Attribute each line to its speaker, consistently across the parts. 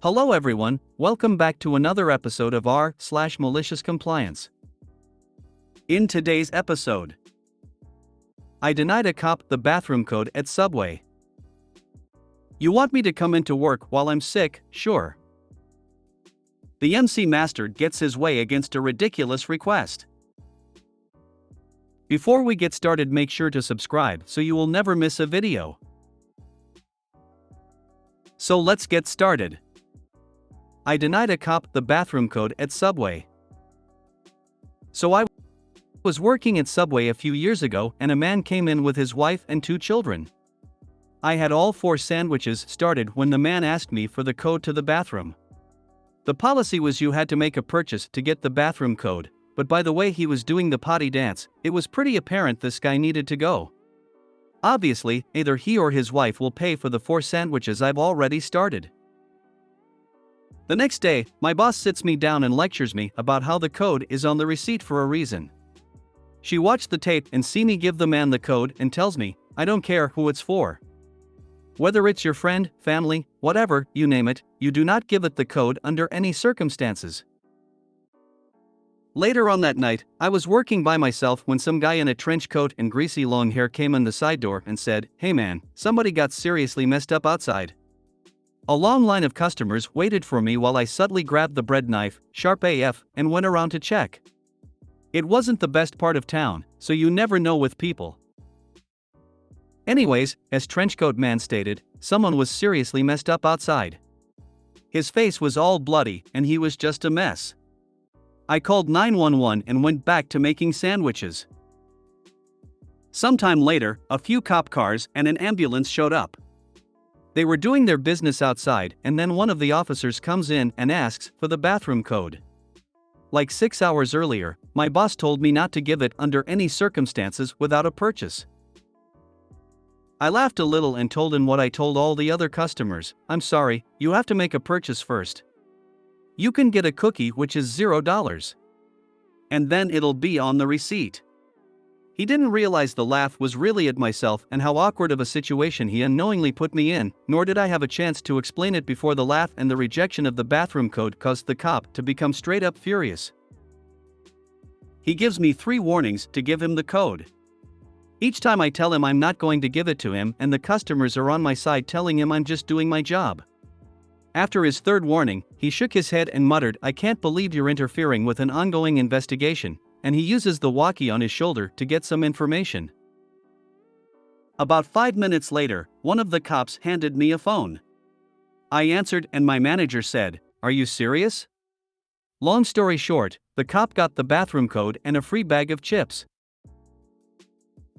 Speaker 1: Hello everyone, welcome back to another episode of r/Malicious Compliance. In today's episode, I denied a cop the bathroom code at Subway. You want me to come into work while I'm sick? Sure. The MC Master gets his way against a ridiculous request. Before we get started, make sure to subscribe so you will never miss a video. So let's get started. I denied a cop the bathroom code at Subway. So I was working at Subway a few years ago and a man came in with his wife and 2 children. I had all 4 sandwiches started when the man asked me for the code to the bathroom. The policy was you had to make a purchase to get the bathroom code, but by the way he was doing the potty dance, it was pretty apparent this guy needed to go. Obviously, either he or his wife will pay for the 4 sandwiches I've already started. The next day, my boss sits me down and lectures me about how the code is on the receipt for a reason. She watched the tape and see me give the man the code and tells me, I don't care who it's for. Whether it's your friend, family, whatever, you name it, you do not give it the code under any circumstances. Later on that night, I was working by myself when some guy in a trench coat and greasy long hair came in the side door and said, "Hey man, somebody got seriously messed up outside." A long line of customers waited for me while I subtly grabbed the bread knife, sharp AF, and went around to check. It wasn't the best part of town, so you never know with people. Anyways, as Trenchcoat Man stated, someone was seriously messed up outside. His face was all bloody and he was just a mess. I called 911 and went back to making sandwiches. Sometime later, a few cop cars and an ambulance showed up. They were doing their business outside and then one of the officers comes in and asks for the bathroom code. Like 6 hours earlier, my boss told me not to give it under any circumstances without a purchase. I laughed a little and told him what I told all the other customers, I'm sorry, you have to make a purchase first. You can get a cookie which is $0. And then it'll be on the receipt. He didn't realize the laugh was really at myself and how awkward of a situation he unknowingly put me in, nor did I have a chance to explain it before the laugh and the rejection of the bathroom code caused the cop to become straight up furious. He gives me 3 warnings to give him the code. Each time I tell him I'm not going to give it to him and the customers are on my side telling him I'm just doing my job. After his 3rd warning, he shook his head and muttered, I can't believe you're interfering with an ongoing investigation, and he uses the walkie on his shoulder to get some information. About 5 minutes later, one of the cops handed me a phone. I answered and my manager said, "Are you serious?" Long story short, the cop got the bathroom code and a free bag of chips.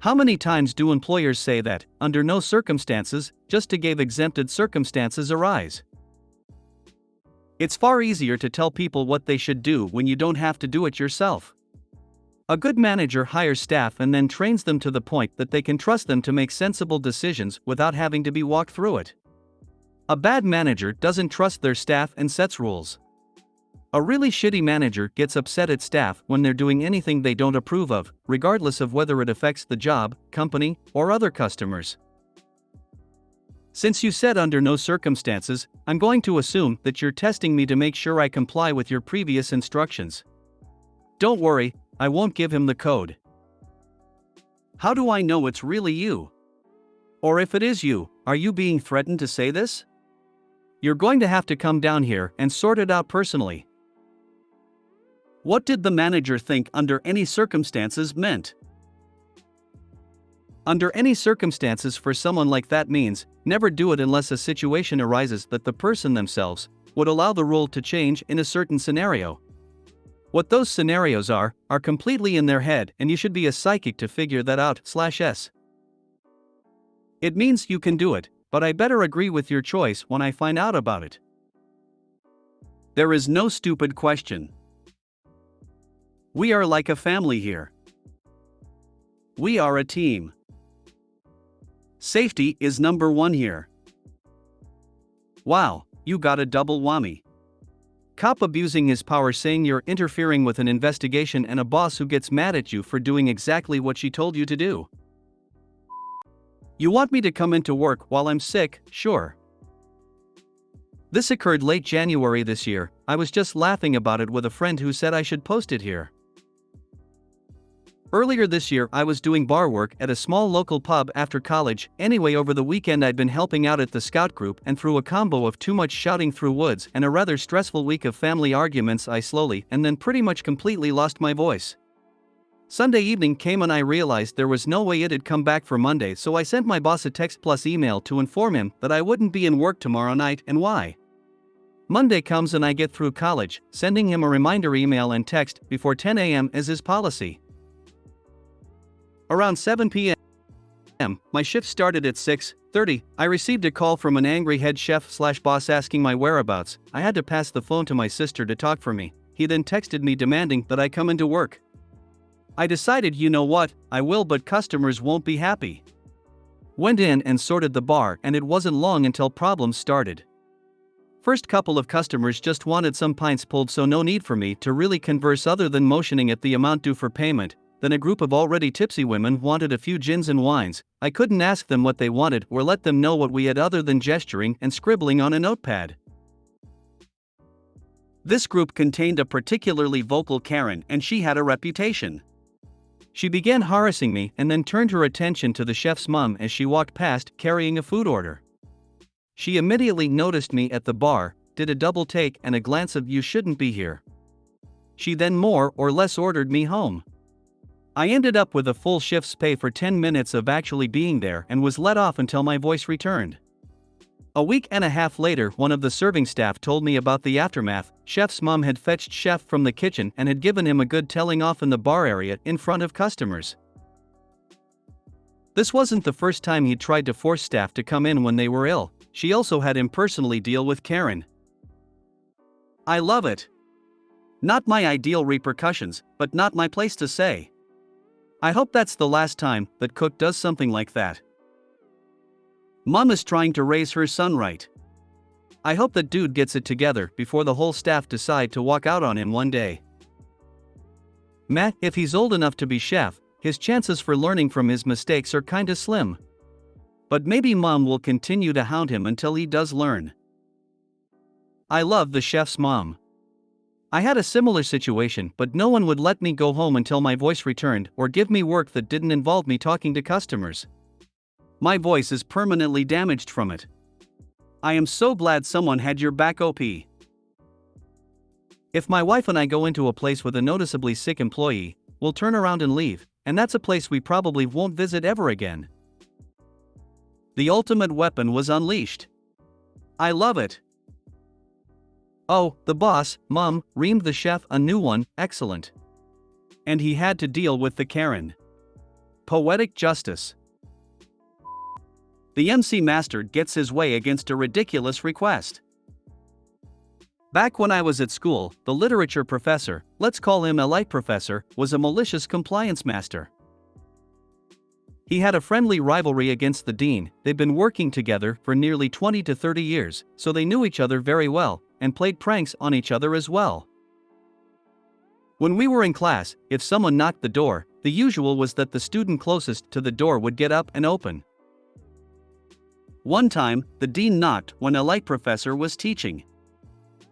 Speaker 1: How many times do employers say that, under no circumstances, just to give exempted circumstances arise? It's far easier to tell people what they should do when you don't have to do it yourself. A good manager hires staff and then trains them to the point that they can trust them to make sensible decisions without having to be walked through it. A bad manager doesn't trust their staff and sets rules. A really shitty manager gets upset at staff when they're doing anything they don't approve of, regardless of whether it affects the job, company, or other customers. Since you said under no circumstances, I'm going to assume that you're testing me to make sure I comply with your previous instructions. Don't worry, I won't give him the code. How do I know it's really you? Or if it is you, are you being threatened to say this? You're going to have to come down here and sort it out personally. What did the manager think under any circumstances meant? Under any circumstances for someone like that means, never do it unless a situation arises that the person themselves would allow the rule to change in a certain scenario. What those scenarios are completely in their head and you should be a psychic to figure that out/s. It means you can do it, but I better agree with your choice when I find out about it. There is no stupid question. We are like a family here. We are a team. Safety is number 1 here. Wow, you got a double whammy. Cop abusing his power saying you're interfering with an investigation and a boss who gets mad at you for doing exactly what she told you to do. You want me to come into work while I'm sick? Sure. This occurred late January this year. I was just laughing about it with a friend who said I should post it here. Earlier this year I was doing bar work at a small local pub after college. Anyway, over the weekend I'd been helping out at the scout group, and through a combo of too much shouting through woods and a rather stressful week of family arguments, I slowly and then pretty much completely lost my voice. Sunday evening came and I realized there was no way it'd come back for Monday, so I sent my boss a text plus email to inform him that I wouldn't be in work tomorrow night and why. Monday comes and I get through college, sending him a reminder email and text before 10 a.m. as is policy. Around 7 p.m., my shift started at 6:30. I received a call from an angry head chef/boss asking my whereabouts. I had to pass the phone to my sister to talk for me. He then texted me demanding that I come into work. I decided, you know what, I will, but customers won't be happy. Went in and sorted the bar, and it wasn't long until problems started. First couple of customers just wanted some pints pulled, so no need for me to really converse other than motioning at the amount due for payment. Then a group of already tipsy women wanted a few gins and wines. I couldn't ask them what they wanted or let them know what we had other than gesturing and scribbling on a notepad. This group contained a particularly vocal Karen, and she had a reputation. She began harassing me and then turned her attention to the chef's mom as she walked past carrying a food order. She immediately noticed me at the bar, did a double take and a glance of "you shouldn't be here." She then more or less ordered me home. I ended up with a full shift's pay for 10 minutes of actually being there and was let off until my voice returned. A week and a half later, one of the serving staff told me about the aftermath. Chef's mom had fetched chef from the kitchen and had given him a good telling off in the bar area in front of customers. This wasn't the first time he'd tried to force staff to come in when they were ill. She also had him personally deal with Karen. I love it. Not my ideal repercussions, but not my place to say. I hope that's the last time that Cook does something like that. Mom is trying to raise her son right. I hope that dude gets it together before the whole staff decide to walk out on him one day. Matt, if he's old enough to be chef, his chances for learning from his mistakes are kinda slim. But maybe Mom will continue to hound him until he does learn. I love the chef's mom. I had a similar situation, but no one would let me go home until my voice returned or give me work that didn't involve me talking to customers. My voice is permanently damaged from it. I am so glad someone had your back, OP. If my wife and I go into a place with a noticeably sick employee, we'll turn around and leave, and that's a place we probably won't visit ever again. The ultimate weapon was unleashed. I love it. Oh, the boss, Mom, reamed the chef a new one, excellent. And he had to deal with the Karen. Poetic justice. The MC master gets his way against a ridiculous request. Back when I was at school, the literature professor, let's call him a light professor, was a malicious compliance master. He had a friendly rivalry against the dean. They'd been working together for nearly 20 to 30 years, so they knew each other very well, and played pranks on each other as well. When we were in class, if someone knocked the door, the usual was that the student closest to the door would get up and open. One time, the dean knocked when a light professor was teaching.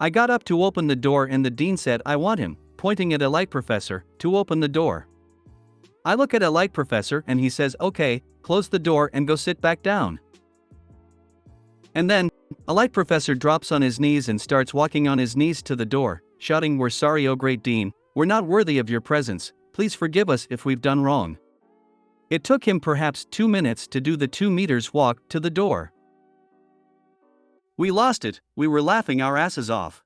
Speaker 1: I got up to open the door and the dean said, "I want him," pointing at a light professor, to open the door. I look at a light professor and he says, "Okay, close the door and go sit back down." And then, a light professor drops on his knees and starts walking on his knees to the door, shouting, "We're sorry, oh great dean, we're not worthy of your presence, please forgive us if we've done wrong." It took him perhaps 2 minutes to do the 2 meters walk to the door. We lost it, we were laughing our asses off.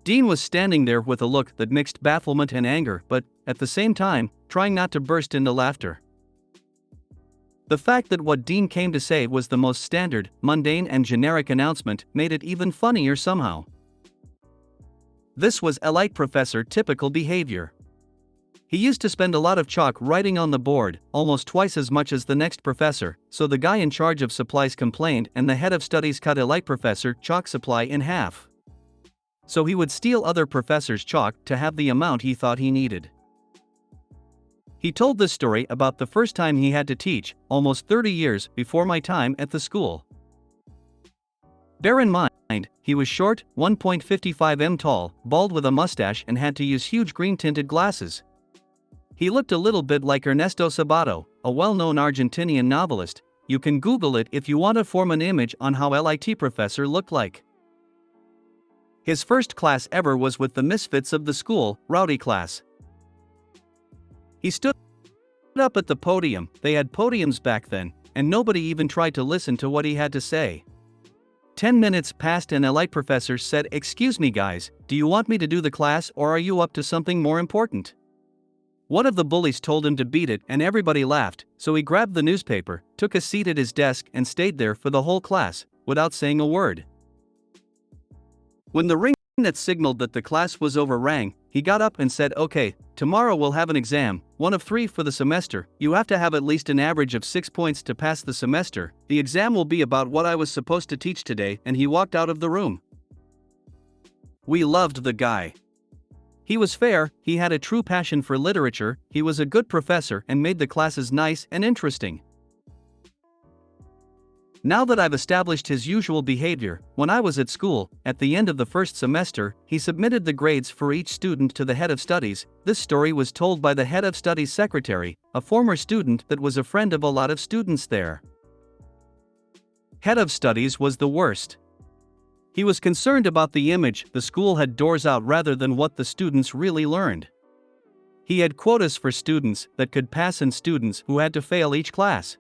Speaker 1: Dean was standing there with a look that mixed bafflement and anger, but, at the same time, trying not to burst into laughter. The fact that what Dean came to say was the most standard, mundane and generic announcement made it even funnier somehow. This was a light professor typical behavior. He used to spend a lot of chalk writing on the board, almost twice as much as the next professor, so the guy in charge of supplies complained and the head of studies cut a light professor chalk supply in half. So he would steal other professors' chalk to have the amount he thought he needed. He told this story about the first time he had to teach, almost 30 years before my time at the school. Bear in mind, He was short, 1.55 m tall, bald with a mustache and had to use huge green-tinted glasses. He looked a little bit like Ernesto Sabato, a well-known Argentinian novelist. You can Google it if you want to form an image on how LIT professor looked like. His first class ever was with the misfits of the school, rowdy class. He stood up at the podium, they had podiums back then, and nobody even tried to listen to what he had to say. 10 minutes passed and LIT professor said, "Excuse me guys, do you want me to do the class or are you up to something more important?" One of the bullies told him to beat it and everybody laughed, so he grabbed the newspaper, took a seat at his desk and stayed there for the whole class, without saying a word. When the ring that signaled that the class was over rang, he got up and said, "Okay, tomorrow we'll have an exam, one of 3 for the semester. You have to have at least an average of 6 points to pass the semester. The exam will be about what I was supposed to teach today," and he walked out of the room. We loved the guy. He was fair, he had a true passion for literature, he was a good professor and made the classes nice and interesting. Now that I've established his usual behavior, when I was at school, at the end of the first semester, he submitted the grades for each student to the head of studies. This story was told by the head of studies secretary, a former student that was a friend of a lot of students there. Head of studies was the worst. He was concerned about the image the school had doors out rather than what the students really learned. He had quotas for students that could pass and students who had to fail each class.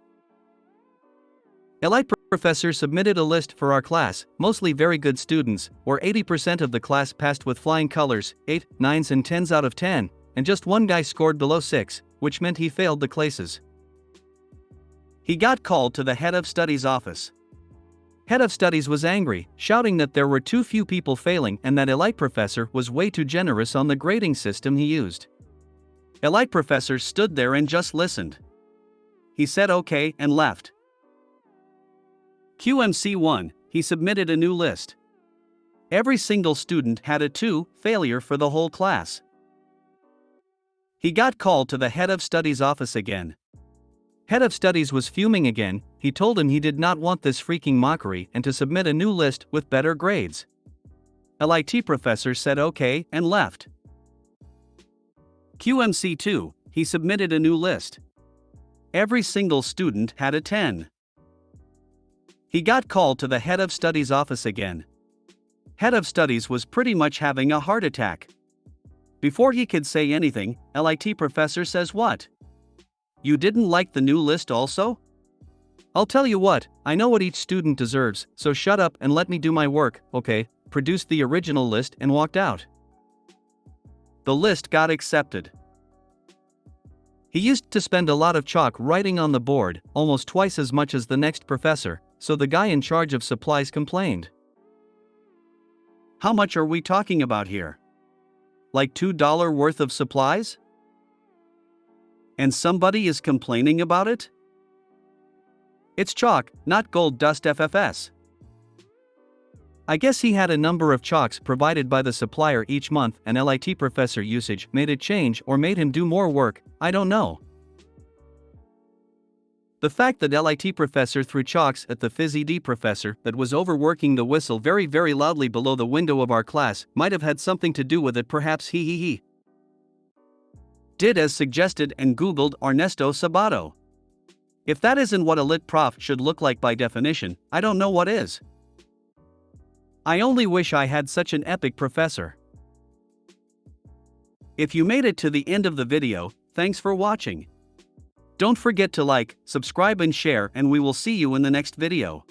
Speaker 1: LIT professor submitted a list for our class, mostly very good students, where 80% of the class passed with flying colors, 8, 9s and 10s out of 10, and just one guy scored below 6, which meant he failed the classes. He got called to the head of studies office. Head of studies was angry, shouting that there were too few people failing and that LIT professor was way too generous on the grading system he used. LIT professor stood there and just listened. He said okay and left. QMC1, he submitted a new list. Every single student had a 2 failure for the whole class. He got called to the head of studies office again. Head of studies was fuming again. He told him he did not want this freaking mockery and to submit a new list with better grades. LIT professor said okay and left. QMC2, he submitted a new list. Every single student had a 10. He got called to the head of studies office again. Head of studies was pretty much having a heart attack. Before he could say anything, LIT professor says, "What? You didn't like the new list also? I'll tell you what, I know what each student deserves, so shut up and let me do my work." Okay, produced the original list and walked out. The list got accepted. He used to spend a lot of chalk writing on the board, almost twice as much as the next professor, so the guy in charge of supplies complained. How much are we talking about here? Like $2 worth of supplies? And somebody is complaining about it? It's chalk, not gold dust FFS. I guess he had a number of chalks provided by the supplier each month and LIT professor usage made it change or made him do more work, I don't know. The fact that LIT professor threw chalks at the phys ed professor that was overworking the whistle very loudly below the window of our class might have had something to do with it, perhaps he did as suggested and googled Ernesto Sabato. If that isn't what a lit prof should look like by definition, I don't know what is. I only wish I had such an epic professor. If you made it to the end of the video, thanks for watching. Don't forget to like, subscribe and share, and we will see you in the next video.